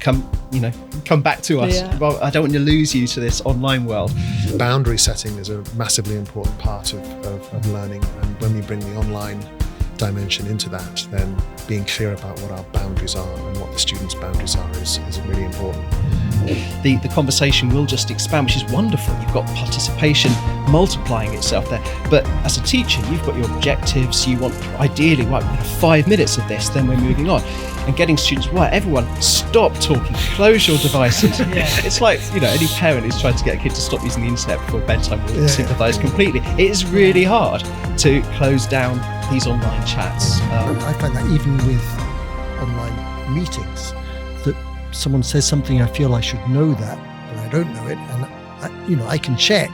come back to us. Well, I don't want to lose you to this online world. Boundary setting is a massively important part of learning, and when we bring the online dimension into that, then being clear about what our boundaries are and what the students' boundaries are is really important. The conversation will just expand, which is wonderful. You've got participation multiplying itself there. But as a teacher, you've got your objectives. You want, ideally, right, we're going to have 5 minutes of this, then we're moving on. And getting students, right, everyone, stop talking, close your devices. It's like, any parent who's trying to get a kid to stop using the internet before bedtime will sympathise completely. It is really hard to close down these online chats. I find that even with online meetings, that someone says something, I feel I should know that, but I don't know it, and I can check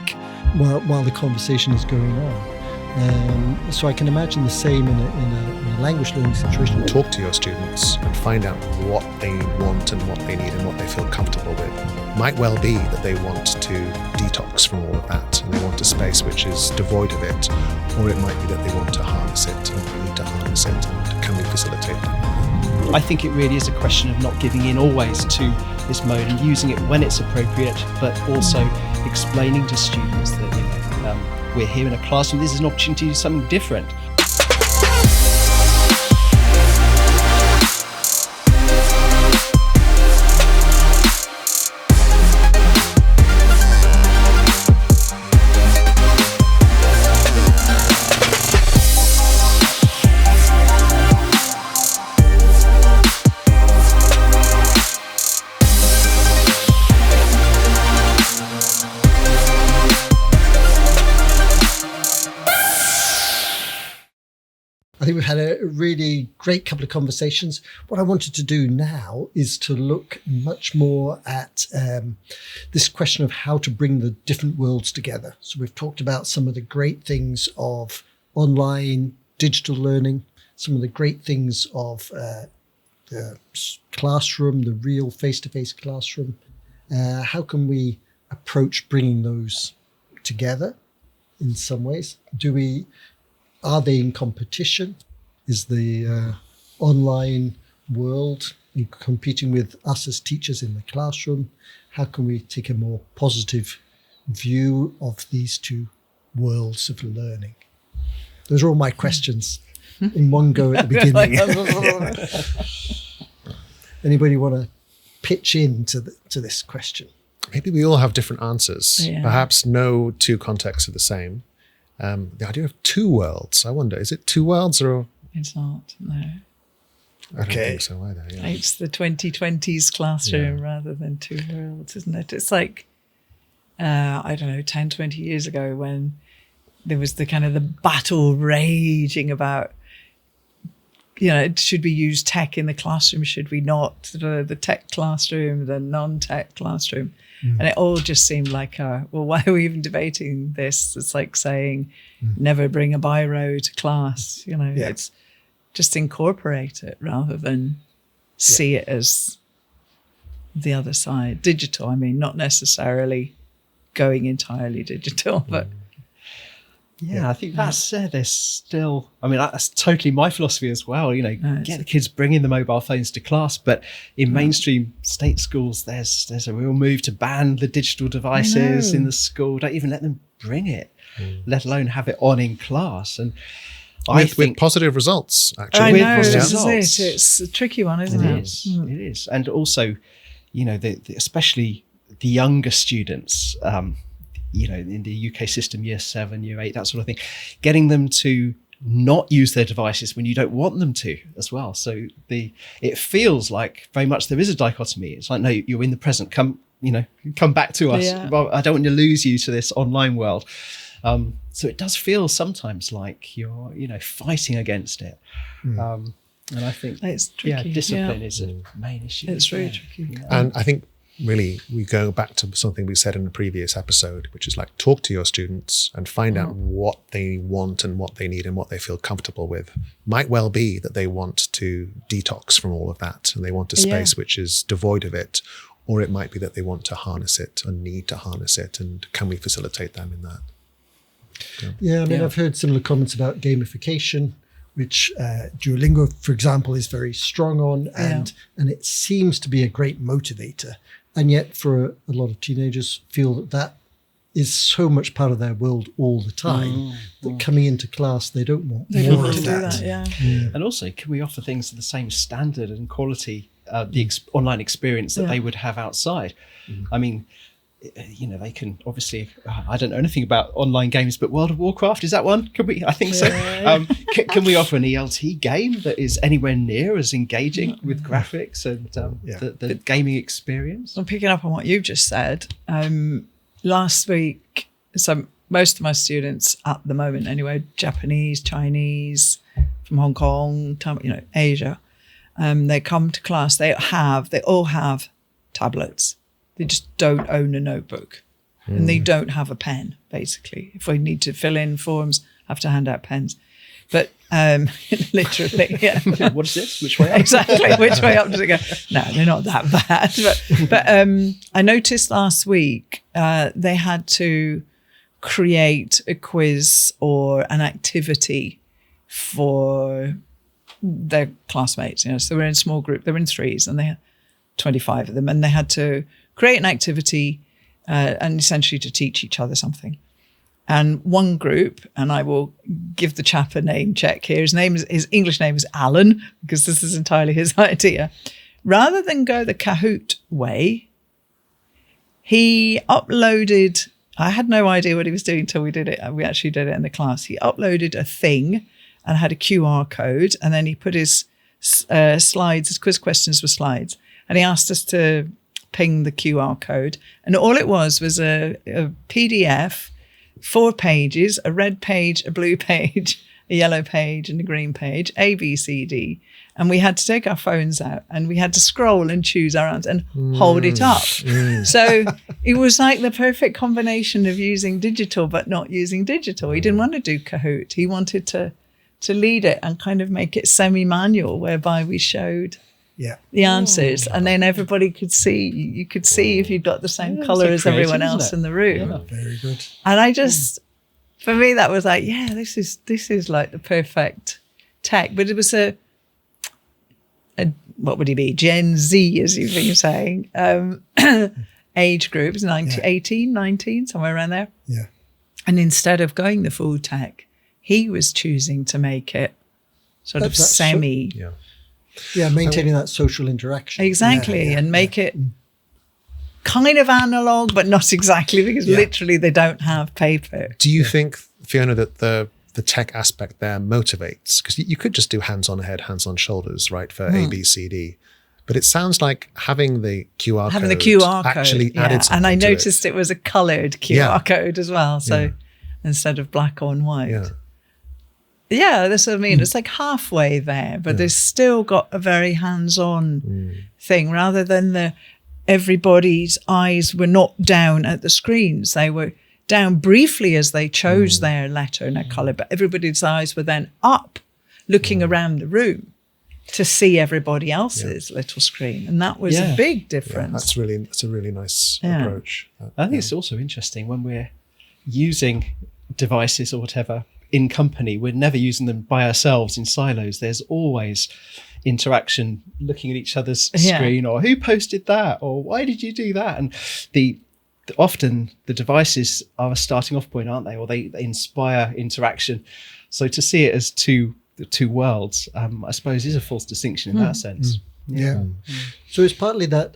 while the conversation is going on. So I can imagine the same in a language learning situation. Talk to your students and find out what they want and what they need and what they feel comfortable with. Might well be that they want to detox from all of that and they want a space which is devoid of it, or it might be that they want to harness it and need to harness it, and can we facilitate that? I think it really is a question of not giving in always to this mode and using it when it's appropriate, but also explaining to students that we're here in a classroom. This is an opportunity to do something different. I think we've had a really great couple of conversations. What I wanted to do now is to look much more at this question of how to bring the different worlds together. So we've talked about some of the great things of online digital learning, some of the great things of the classroom, the real face-to-face classroom. How can we approach bringing those together in some ways? Are they in competition? Is the online world competing with us as teachers in the classroom? How can we take a more positive view of these two worlds of learning? Those are all my questions in one go at the beginning. Anybody want to pitch in to this question? Maybe we all have different answers. Yeah. Perhaps no two contexts are the same. The idea of two worlds, I wonder, is it two worlds or? It's not, no. I don't think so either. Yeah. It's the 2020s classroom rather than two worlds, isn't it? It's like, 10, 20 years ago when there was the kind of the battle raging about, should we use tech in the classroom? Should we not? The tech classroom, the non-tech classroom. And it all just seemed like, why are we even debating this? It's like saying, never bring a biro to class. It's just incorporate it rather than see it as the other side. Digital, not necessarily going entirely digital, but... Yeah, I think that's there's still, that's totally my philosophy as well, get the kids bringing the mobile phones to class, but in mainstream state schools, there's a real move to ban the digital devices in the school. Don't even let them bring it, let alone have it on in class. And with positive results, actually. I know, results. It's a tricky one, isn't it? It is. And also, especially the younger students, in the UK system, year 7, year 8, that sort of thing, getting them to not use their devices when you don't want them to as well. So it feels like very much there is a dichotomy. It's like, no, you're in the present, come back to us. Well, I don't want to lose you to this online world. So it does feel sometimes like you're, fighting against it. And I think it's tricky. Discipline is a main issue. It's very tricky. And I think really we go back to something we said in the previous episode, which is like, talk to your students and find out what they want and what they need and what they feel comfortable with. Might well be that they want to detox from all of that and they want a space which is devoid of it, or it might be that they want to harness it or need to harness it, and can we facilitate them in that? I've heard similar comments about gamification, which Duolingo, for example, is very strong on, and it seems to be a great motivator. And yet for a lot of teenagers feel that is so much part of their world all the time that coming into class, they don't want more of that. And also, can we offer things of the same standard and quality, the online experience that they would have outside? I mean, you know, they can obviously, I don't know anything about online games, but World of Warcraft, is that one? Could we? I think so. Can we offer an ELT game that is anywhere near as engaging with graphics and the gaming experience? I'm picking up on what you've just said. Last week, so most of my students at the moment anyway, Japanese, Chinese, from Hong Kong, you know, Asia, they come to class, they all have tablets. They just don't own a notebook and they don't have a pen, basically. If we need to fill in forms, I have to hand out pens. But literally, What is this? Which way up? Exactly. Which way up does it go? No, they're not that bad. But I noticed last week they had to create a quiz or an activity for their classmates. You know, so we're in a small group. They were in threes, and they had 25 of them, and they had to create an activity and essentially to teach each other something. And one group, and I will give the chap a name check here. His English name is Alan, because this is entirely his idea. Rather than go the Kahoot way, he uploaded, I had no idea what he was doing until we did it. We actually did it in the class. He uploaded a thing and had a QR code, and then he put his slides, his quiz questions were slides, and he asked us to ping the QR code. And all it was a PDF, 4 pages, a red page, a blue page, a yellow page, and a green page, A, B, C, D. And we had to take our phones out and we had to scroll and choose our answer and hold it up. So it was like the perfect combination of using digital but not using digital. He didn't want to do Kahoot. He wanted to lead it and kind of make it semi-manual, whereby we showed the answers, and then everybody could see. You could see if you'd got the same colour as everyone else in the room. Yeah, very good. And I just, for me, that was like, this is like the perfect tech. But it was a what would he be? Gen Z, as you've been saying, age group, 18, 19, somewhere around there. Yeah. And instead of going the full tech, he was choosing to make it sort of semi. Maintaining that social interaction. Exactly, and make it kind of analog, but not exactly, because literally they don't have paper. Do you think, Fiona, that the tech aspect there motivates? Because you could just do hands on head, hands on shoulders, right, for A, B, C, D. But it sounds like having the QR code actually added something. And I noticed it was a coloured QR code as well. So instead of black on white. Yeah, that's what I mean. It's like halfway there, but there's still got a very hands-on thing, rather than everybody's eyes were not down at the screens. They were down briefly as they chose their letter and their colour, but everybody's eyes were then up, looking around the room to see everybody else's little screen. And that was a big difference. That's a really nice approach. I think it's also interesting when we're using devices or whatever in company, we're never using them by ourselves in silos. There's always interaction, looking at each other's screen, or who posted that, or why did you do that? And often the devices are a starting off point, aren't they? Or they inspire interaction. So to see it as the two worlds, I suppose, is a false distinction in that sense. So it's partly that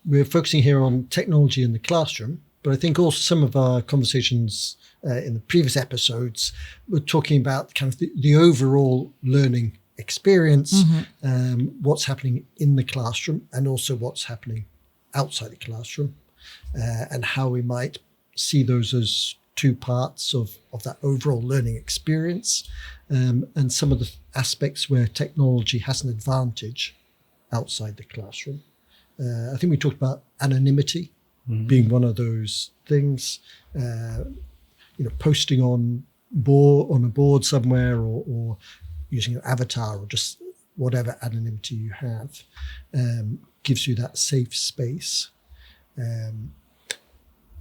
we're focusing here on technology in the classroom, but I think also some of our conversations in the previous episodes we're talking about kind of the overall learning experience, what's happening in the classroom and also what's happening outside the classroom, and how we might see those as two parts of that overall learning experience, and some of the aspects where technology has an advantage outside the classroom. I think we talked about anonymity being one of those things, posting on a board somewhere, or using an avatar, or just whatever anonymity you have, gives you that safe space.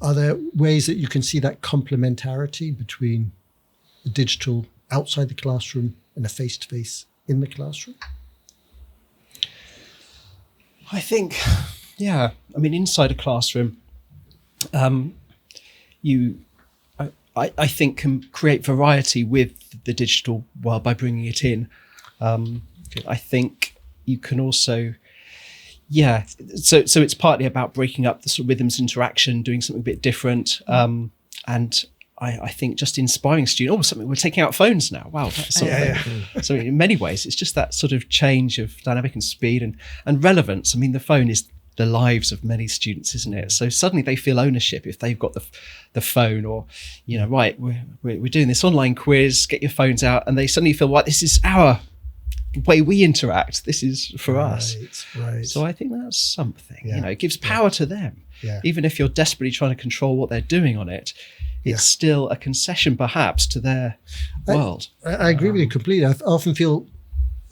Are there ways that you can see that complementarity between the digital outside the classroom and a face-to-face in the classroom? I think, yeah. I mean, inside a classroom, I think can create variety with the digital world by bringing it in. I think you can also, so it's partly about breaking up the sort of rhythms of interaction, doing something a bit different. And I think just inspiring students, something, we're taking out phones now. Wow. That's something. So in many ways, it's just that sort of change of dynamic and speed and relevance. I mean, the phone is the lives of many students, isn't it? So suddenly they feel ownership if they've got the phone, or, right, we're doing this online quiz, get your phones out, and they suddenly feel, this is our way we interact. This is for us. Right. So I think that's something, it gives power to them. Yeah. Even if you're desperately trying to control what they're doing on it, it's still a concession perhaps to their world. I agree with you completely. I often feel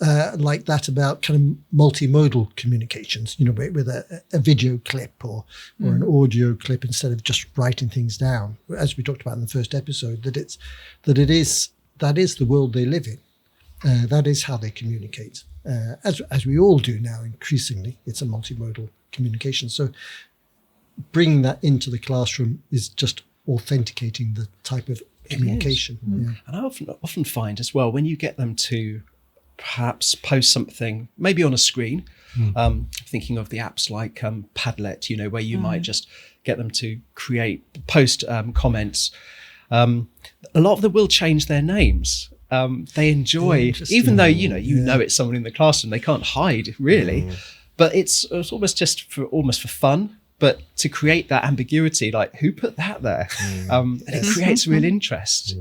like that about kind of multimodal communications, with a video clip or an audio clip, instead of just writing things down, as we talked about in the first episode, that is the world they live in. That is how they communicate, as we all do now. Increasingly, it's a multimodal communication. So bringing that into the classroom is just authenticating the type of communication. And I often find as well, when you get them to perhaps post something maybe on a screen, thinking of the apps like Padlet, where you might just get them to post comments, a lot of them will change their names. They enjoy, even though you know it's someone in the classroom, they can't hide really, but it's almost just for fun. But to create that ambiguity, like, who put that there? And it creates real interest,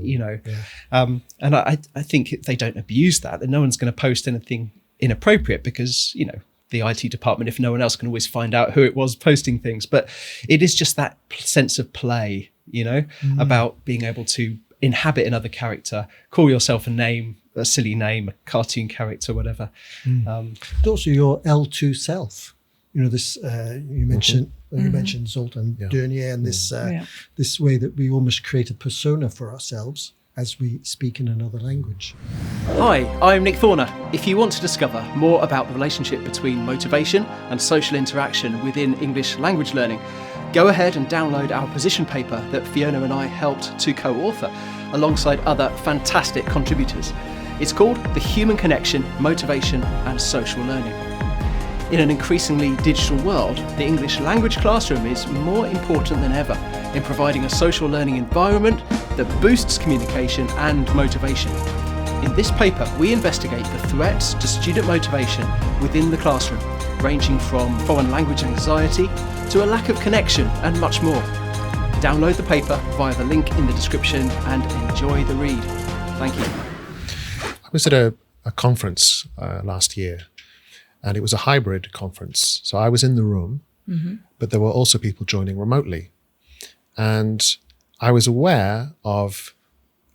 And I think if they don't abuse that, then no one's going to post anything inappropriate, because, the IT department, if no one else, can always find out who it was posting things. But it is just that sense of play, about being able to inhabit another character, call yourself a name, a silly name, a cartoon character, whatever. But also your L2 self. This you mentioned Zoltan Dernier, and this way that we almost create a persona for ourselves as we speak in another language. Hi, I'm Nick Thorner. If you want to discover more about the relationship between motivation and social interaction within English language learning, go ahead and download our position paper that Fiona and I helped to co-author alongside other fantastic contributors. It's called The Human Connection, Motivation and Social Learning. In an increasingly digital world, the English language classroom is more important than ever in providing a social learning environment that boosts communication and motivation. In this paper, we investigate the threats to student motivation within the classroom, ranging from foreign language anxiety to a lack of connection and much more. Download the paper via the link in the description and enjoy the read. Thank you. I was at a conference last year, and it was a hybrid conference. So I was in the room, but there were also people joining remotely. And I was aware of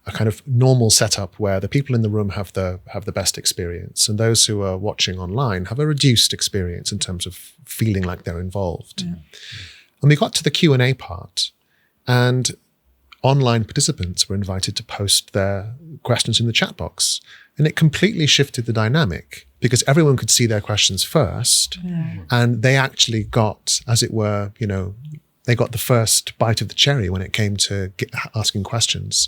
a kind of normal setup where the people in the room have the best experience, and those who are watching online have a reduced experience in terms of feeling like they're involved. And we got to the Q&A part, and online participants were invited to post their questions in the chat box. And it completely shifted the dynamic, because everyone could see their questions first, and they actually got, as it were, they got the first bite of the cherry when it came to asking questions.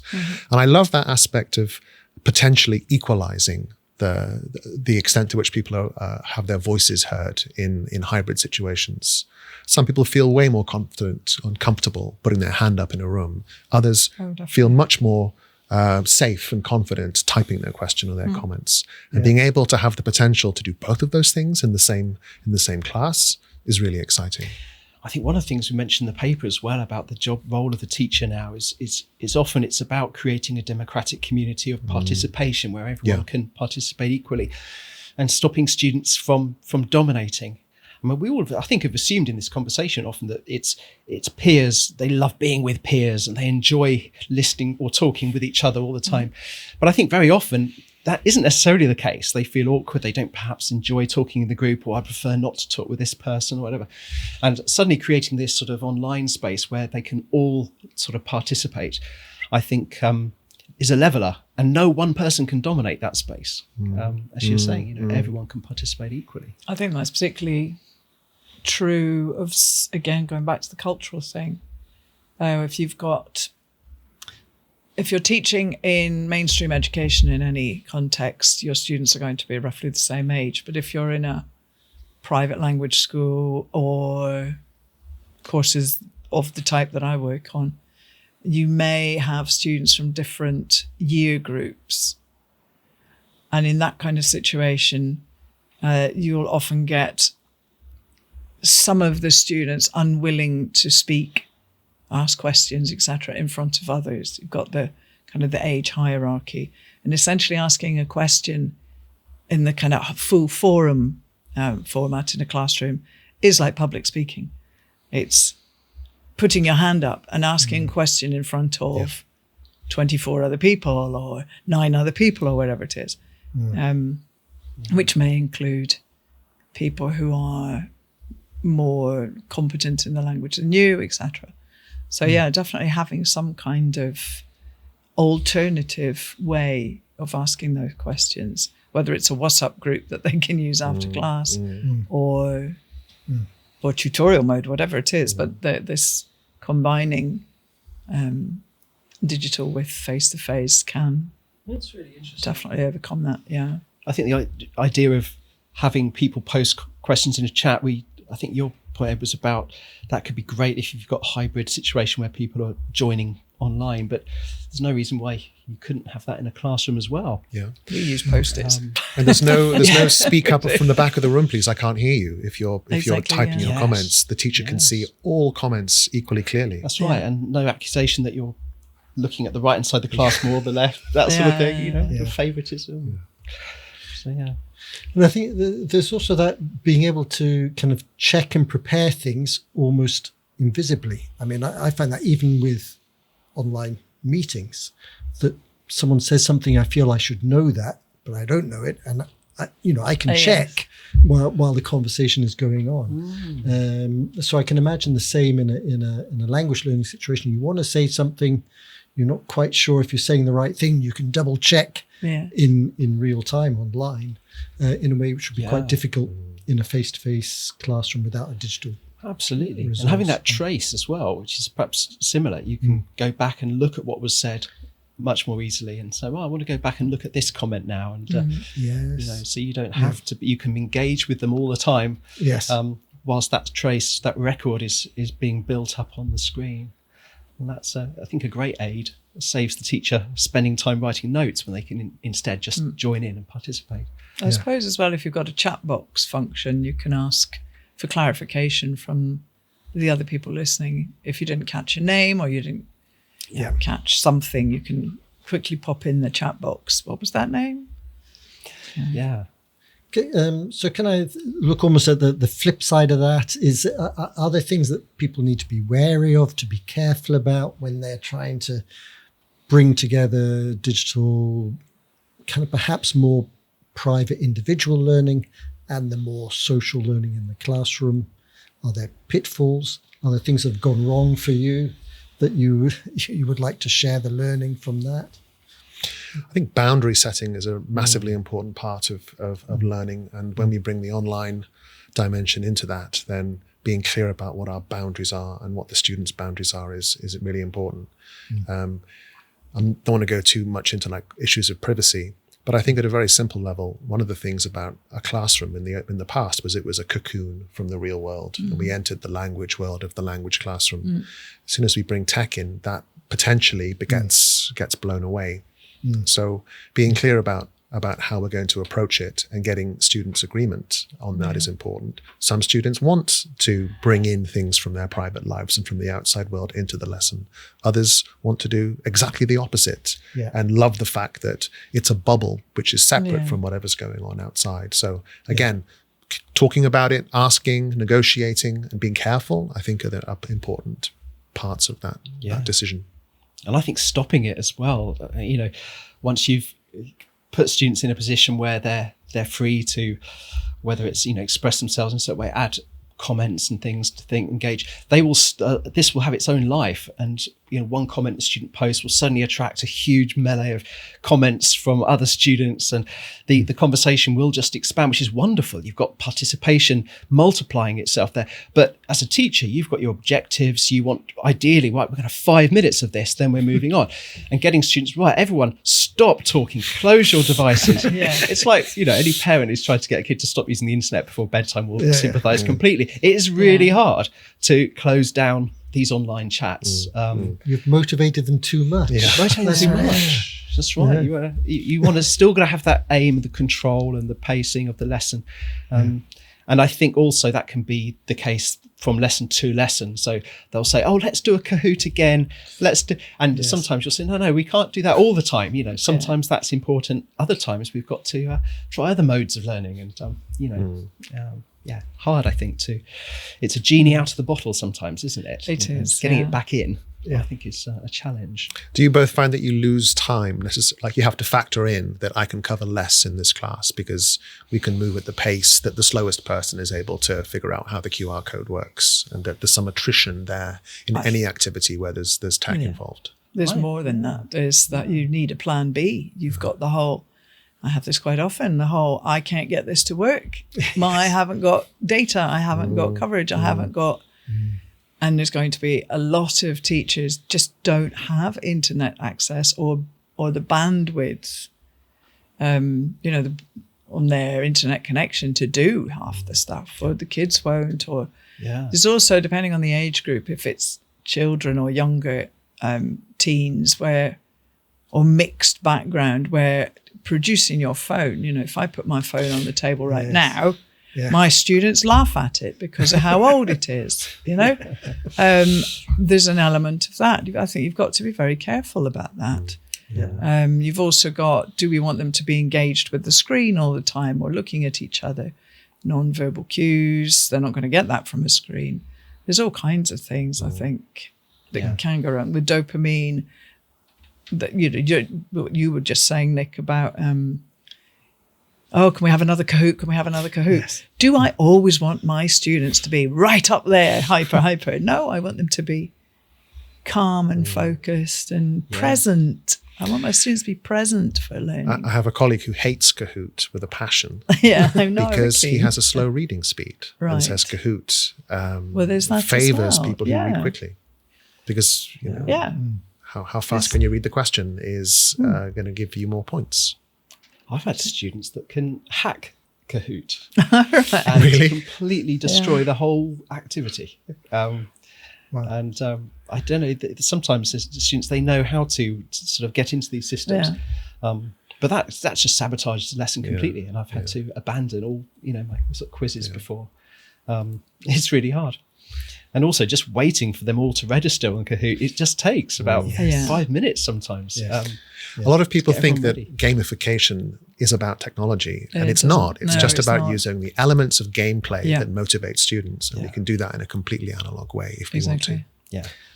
And I love that aspect of potentially equalizing the extent to which people have their voices heard in hybrid situations. Some people feel way more confident and comfortable putting their hand up in a room. Others feel much more safe and confident typing their question or their comments. And being able to have the potential to do both of those things in the same class is really exciting. I think one of the things we mentioned in the paper as well about the role of the teacher now is often it's about creating a democratic community of participation where everyone can participate equally, and stopping students from dominating. I mean, we all, I think, have assumed in this conversation often that it's peers. They love being with peers and they enjoy listening or talking with each other all the time. But I think very often that isn't necessarily the case. They feel awkward. They don't perhaps enjoy talking in the group, or I prefer not to talk with this person or whatever. And suddenly creating this sort of online space where they can all sort of participate, I think is a leveler, and no one person can dominate that space. As you're saying, everyone can participate equally. I think that's particularly true of, again, going back to the cultural thing. If you're teaching in mainstream education in any context, your students are going to be roughly the same age. But if you're in a private language school or courses of the type that I work on, you may have students from different year groups. And in that kind of situation, you'll often get some of the students unwilling to speak, ask questions, etc., in front of others. You've got the kind of the age hierarchy, and essentially asking a question in the kind of full forum format in a classroom is like public speaking. It's putting your hand up and asking a question in front of 24 other people or 9 other people or whatever it is, which may include people who are more competent in the language than you, etc. So yeah, definitely having some kind of alternative way of asking those questions, whether it's a WhatsApp group that they can use after class or tutorial mode, whatever it is. But this combining digital with face-to-face can That's really interesting. definitely overcome that, yeah. I think the idea of having people post questions in a chat, I think your point was about that could be great if you've got a hybrid situation where people are joining online, but there's no reason why you couldn't have that in a classroom as well. Yeah. We use Post-its. And there's no speak up from the back of the room, please. I can't hear you. If you're typing your comments, the teacher can see all comments equally clearly. That's right. And no accusation that you're looking at the right hand side of the class more, the left, that sort of thing, the favoritism. So yeah. And I think there's also that being able to kind of check and prepare things almost invisibly. I mean, I find that even with online meetings, that someone says something, I feel I should know that, but I don't know it. And I can check while the conversation is going on. So I can imagine the same in a language learning situation. You want to say something, you're not quite sure if you're saying the right thing, you can double check in real time online in a way which would be quite difficult in a face-to-face classroom without a digital. Absolutely. Resource. And having that trace as well, which is perhaps similar, you can go back and look at what was said much more easily and say, well, I want to go back and look at this comment now. And, so you don't have to, you can engage with them all the time. Yes. Whilst that trace, that record is being built up on the screen. And that's, I think, a great aid. It saves the teacher spending time writing notes when they can instead just join in and participate. I suppose as well, if you've got a chat box function, you can ask for clarification from the other people listening. If you didn't catch a name or you didn't catch something, you can quickly pop in the chat box. What was that name? Yeah. Okay, so can I look almost at the flip side of that? Are there things that people need to be wary of, to be careful about when they're trying to bring together digital, kind of perhaps more private individual learning and the more social learning in the classroom? Are there pitfalls? Are there things that have gone wrong for you that you would like to share the learning from that? I think boundary setting is a massively important part of learning. And when we bring the online dimension into that, then being clear about what our boundaries are and what the students' boundaries are is really important. I don't want to go too much into like issues of privacy, but I think at a very simple level, one of the things about a classroom in the past was it was a cocoon from the real world. And we entered the language world of the language classroom. As soon as we bring tech in, that potentially gets blown away. So being clear about how we're going to approach it and getting students' agreement on that is important. Some students want to bring in things from their private lives and from the outside world into the lesson. Others want to do exactly the opposite and love the fact that it's a bubble which is separate from whatever's going on outside. So again, talking about it, asking, negotiating, and being careful, I think are the important parts of that decision. And I think stopping it as well, once you've put students in a position where they're free to, whether it's, express themselves in a certain way, add comments and things to think, engage, they will, this will have its own life. And one comment a student posts will suddenly attract a huge melee of comments from other students, and the conversation will just expand, which is wonderful. You've got participation multiplying itself there. But as a teacher, you've got your objectives. You want, ideally, right, we're going to have 5 minutes of this, then we're moving on. And getting students, right, everyone stop talking, close your devices. It's like, any parent who's tried to get a kid to stop using the internet before bedtime will sympathize completely. It is really hard to close down these online chats. You've motivated them too much. That's right. You want to still got to have that aim, the control and the pacing of the lesson. And I think also that can be the case from lesson to lesson. So they'll say, oh, let's do a Kahoot again. And sometimes you'll say, no, we can't do that all the time. Sometimes that's important. Other times we've got to try other modes of learning. And, hard, I think, it's a genie out of the bottle sometimes, isn't it? It is. Getting it back in, I think is a challenge. Do you both find that you lose time? Like you have to factor in that I can cover less in this class because we can move at the pace that the slowest person is able to figure out how the QR code works, and that there's some attrition there in any activity where there's tech involved. There's more than that. There's that you need a plan B. You've got the whole, I have this quite often, the whole, I can't get this to work. I haven't got data. I haven't got coverage. I haven't got... And there's going to be a lot of teachers just don't have internet access or the bandwidth, on their internet connection to do half the stuff, or the kids won't. Or there's also, depending on the age group, if it's children or younger teens or mixed background, where producing your phone, if I put my phone on the table right now, my students laugh at it because of how old it is, There's an element of that. I think you've got to be very careful about that. You've also got, do we want them to be engaged with the screen all the time or looking at each other? Non-verbal cues, they're not going to get that from a screen. There's all kinds of things, I think, that can go wrong. With dopamine, that you were just saying, Nick, about... can we have another Kahoot? Can we have another Kahoot? Yes. Do I always want my students to be right up there, hyper? No, I want them to be calm and focused and present. I want my students to be present for learning. I have a colleague who hates Kahoot with a passion. I'm not because he has a slow reading speed and says Kahoot there's that favors as well. people who read quickly. Because, how fast can you read the question is going to give you more points. I've had students that can hack Kahoot and completely destroy the whole activity. And I don't know, sometimes the students, they know how to sort of get into these systems. But that's just sabotaged the lesson completely. And I've had to abandon all, my sort of quizzes before. It's really hard. And also just waiting for them all to register on Kahoot, it just takes about 5 minutes sometimes. A lot of people think that gamification is about technology, and it's not. It's just about using the elements of gameplay that motivate students, and we can do that in a completely analog way if we want to.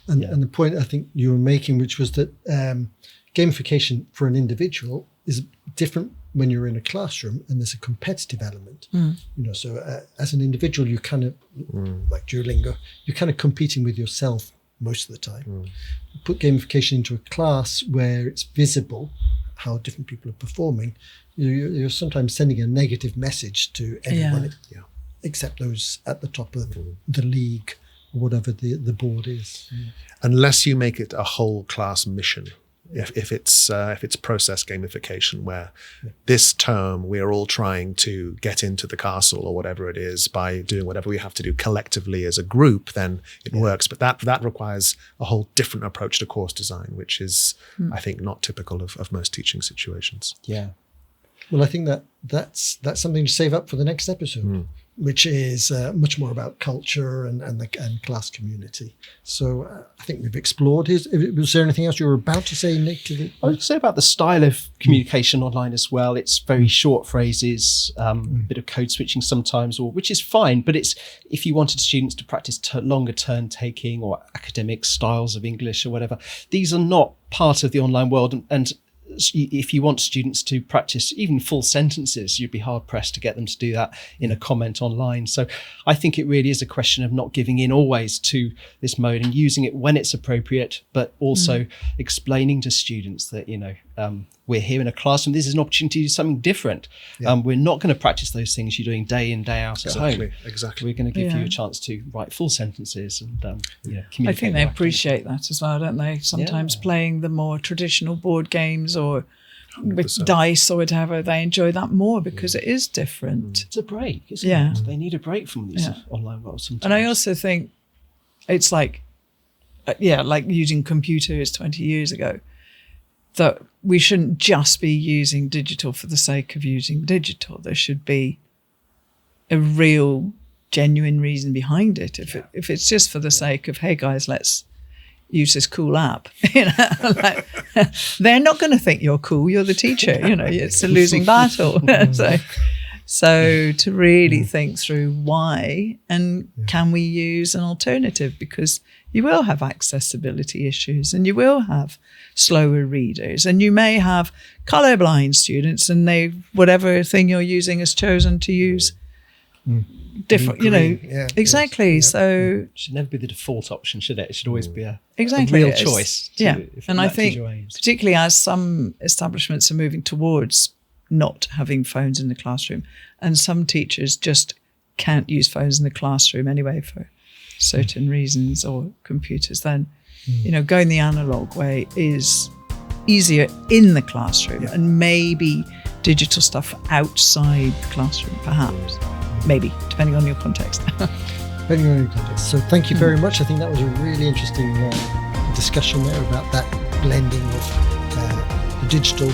And the point I think you were making, which was that gamification for an individual is different when you're in a classroom and there's a competitive element. So as an individual, you kind of, like Duolingo, you're kind of competing with yourself most of the time. Put gamification into a class where it's visible how different people are performing, you're sometimes sending a negative message to everyone except those at the top of the league or whatever the board is. Unless you make it a whole class mission. If it's process gamification, where this term we're all trying to get into the castle or whatever it is by doing whatever we have to do collectively as a group, then it works. But that requires a whole different approach to course design, which is, I think, not typical of most teaching situations. Well, I think that's something to save up for the next episode, which is much more about culture and class community. So I think we've explored his. Was there anything else you were about to say, Nick? I would say about the style of communication online as well. It's very short phrases, a bit of code switching sometimes, which is fine. But it's if you wanted students to practice longer turn taking or academic styles of English or whatever, these are not part of the online world. And if you want students to practice even full sentences, you'd be hard pressed to get them to do that in a comment online. So I think it really is a question of not giving in always to this mode and using it when it's appropriate, but also explaining to students that, we're here in a classroom. This is an opportunity to do something different. We're not going to practice those things you're doing day in, day out at home. Exactly. We're going to give you a chance to write full sentences and communicate. I think they appreciate that as well, don't they? Sometimes playing the more traditional board games or with 100%. dice or whatever, they enjoy that more because it is different. It's a break, isn't Yeah. it? They need a break from these online worlds sometimes. And I also think it's like using computers 20 years ago, that we shouldn't just be using digital for the sake of using digital. There should be a real, genuine reason behind it. If it's just for the sake of, hey guys, let's use this cool app, they're not going to think you're cool. You're the teacher. It's a losing battle. So to really think through why and can we use an alternative, because you will have accessibility issues and you will have slower readers and you may have colorblind students and whatever thing you're using is chosen to use different, exactly. So it should never be the default option, should it? It should always be a exactly real choice. And I think particularly as some establishments are moving towards not having phones in the classroom, and some teachers just can't use phones in the classroom anyway for certain reasons, or computers, then going the analog way is easier in the classroom, and maybe digital stuff outside the classroom, perhaps, maybe depending on your context. Depending on your context. So thank you very much. I think that was a really interesting discussion there about that blending of the digital